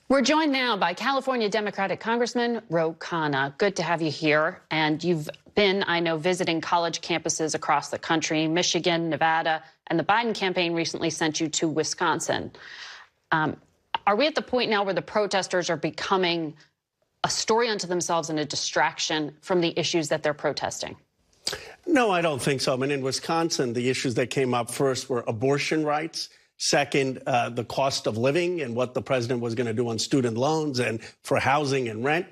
We're joined now by California Democratic Congressman Khanna. Good to have you here. And you've been, I know, visiting college campuses across the country, Michigan, Nevada, and the Biden campaign recently sent you to Wisconsin. Are we at the point now where the protesters are becoming a story unto themselves and a distraction from the issues that they're protesting? No, I don't think so. I mean, in Wisconsin, the issues that came up first were abortion rights. Second, the cost of living and what the president was going to do on student loans and for housing and rent.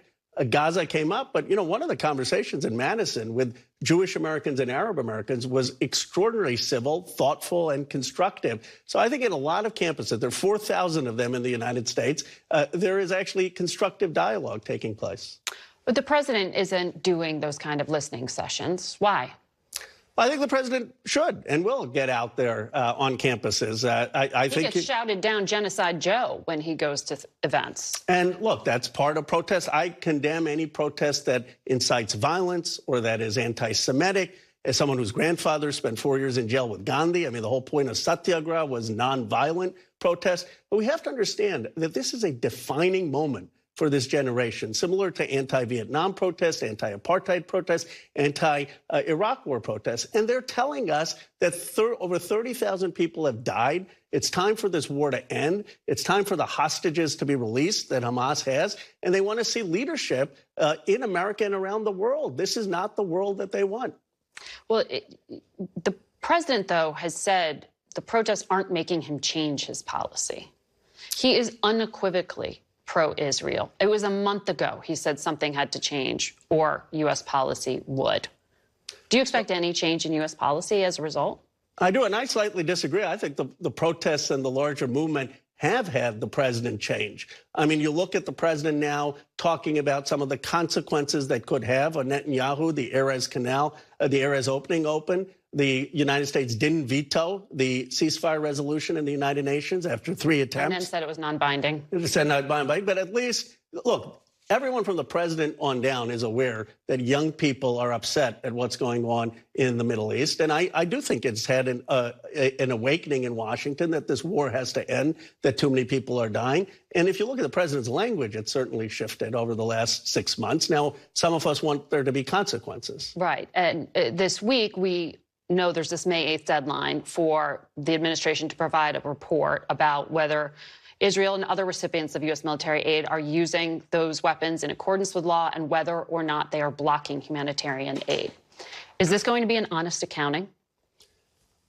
Gaza came up. But, you know, one of the conversations in Madison with Jewish Americans and Arab Americans was extraordinarily civil, thoughtful, and constructive. So I think in a lot of campuses, there are 4,000 of them in the United States, there is actually constructive dialogue taking place. But the president isn't doing those kind of listening sessions. Why? I think the president should and will get out there on campuses. I think he gets shouted down Genocide Joe when he goes to events. And look, that's part of protest. I condemn any protest that incites violence or that is anti-Semitic. As someone whose grandfather spent 4 years in jail with Gandhi, I mean, the whole point of Satyagraha was nonviolent protest. But we have to understand that this is a defining moment for this generation, similar to anti-Vietnam protests, anti-apartheid protests, anti-Iraq war protests. And they're telling us that over 30,000 people have died. It's time for this war to end. It's time for the hostages to be released that Hamas has. And they want to see leadership in America and around the world. This is not the world that they want. Well, the president, though, has said the protests aren't making him change his policy. He is unequivocally pro-Israel. It was a month ago he said something had to change or U.S. policy would. Do you expect any change in U.S. policy as a result? I do, and I slightly disagree. I think the protests and the larger movement have had the president change. I mean, you look at the president now talking about some of the consequences that could have on Netanyahu, the Erez Canal, the Erez opening open. The United States didn't veto the ceasefire resolution in the United Nations after 3 attempts. And then said it was non-binding. It said non-binding, but at least, look, everyone from the president on down is aware that young people are upset at what's going on in the Middle East. And I do think it's had an awakening in Washington that this war has to end, that too many people are dying. And if you look at the president's language, it's certainly shifted over the last 6 months. Now, some of us want there to be consequences. Right. And this week, we know there's this May 8th deadline for the administration to provide a report about whether Israel and other recipients of U.S. military aid are using those weapons in accordance with law and whether or not they are blocking humanitarian aid. Is this going to be an honest accounting?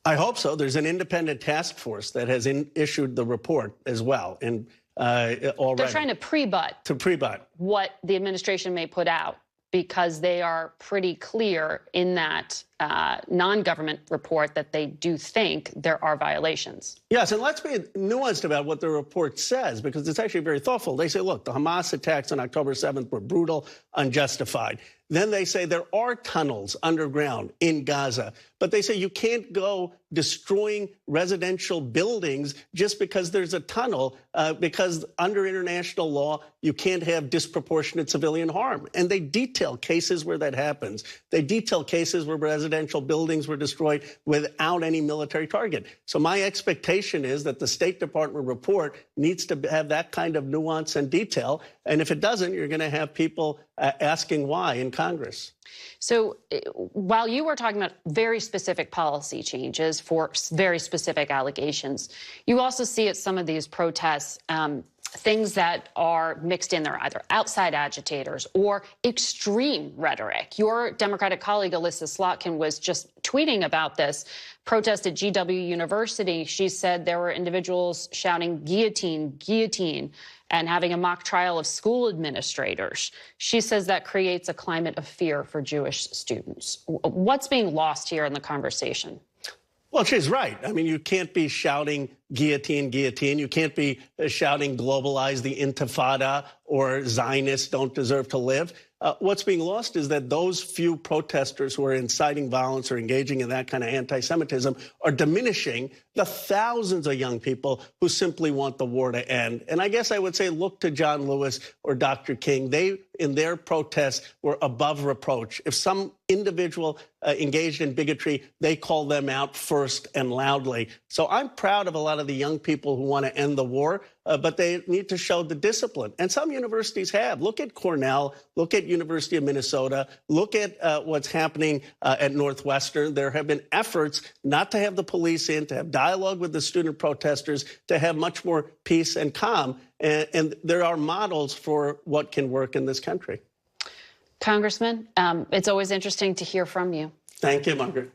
I hope so. There's an independent task force that has issued the report as well. And already they're trying to pre-butt what the administration may put out, because they are pretty clear in that non-government report that they do think there are violations. Yes, and let's be nuanced about what the report says, because it's actually very thoughtful. They say, look, the Hamas attacks on October 7th were brutal, unjustified. Then they say there are tunnels underground in Gaza, but they say you can't go destroying residential buildings just because there's a tunnel, because under international law, you can't have disproportionate civilian harm. And they detail cases where that happens. They detail cases where residential buildings were destroyed without any military target. So my expectation is that the State Department report needs to have that kind of nuance and detail. And if it doesn't, you're going to have people asking why in Congress. So while you were talking about very specific policy changes for very specific allegations, you also see at some of these protests things that are mixed in there, either outside agitators or extreme rhetoric. Your Democratic colleague, Alyssa Slotkin, was just tweeting about this protest at GW University. She said there were individuals shouting guillotine, guillotine, and having a mock trial of school administrators. She says that creates a climate of fear for Jewish students. What's being lost here in the conversation? Well, she's right. I mean, you can't be shouting guillotine, guillotine. You can't be shouting globalize the intifada or Zionists don't deserve to live. What's being lost is that those few protesters who are inciting violence or engaging in that kind of anti-Semitism are diminishing the thousands of young people who simply want the war to end. And I guess I would say look to John Lewis or Dr. King. They, in their protests, were above reproach. If some individual engaged in bigotry, they call them out first and loudly. So I'm proud of a lot lot of the young people who want to end the war, but they need to show the discipline. And some universities have. Look at Cornell. Look at University of Minnesota. Look at what's happening at Northwestern. There have been efforts not to have the police in, to have dialogue with the student protesters, to have much more peace and calm. And there are models for what can work in this country. Congressman, it's always interesting to hear from you. Thank you, Margaret.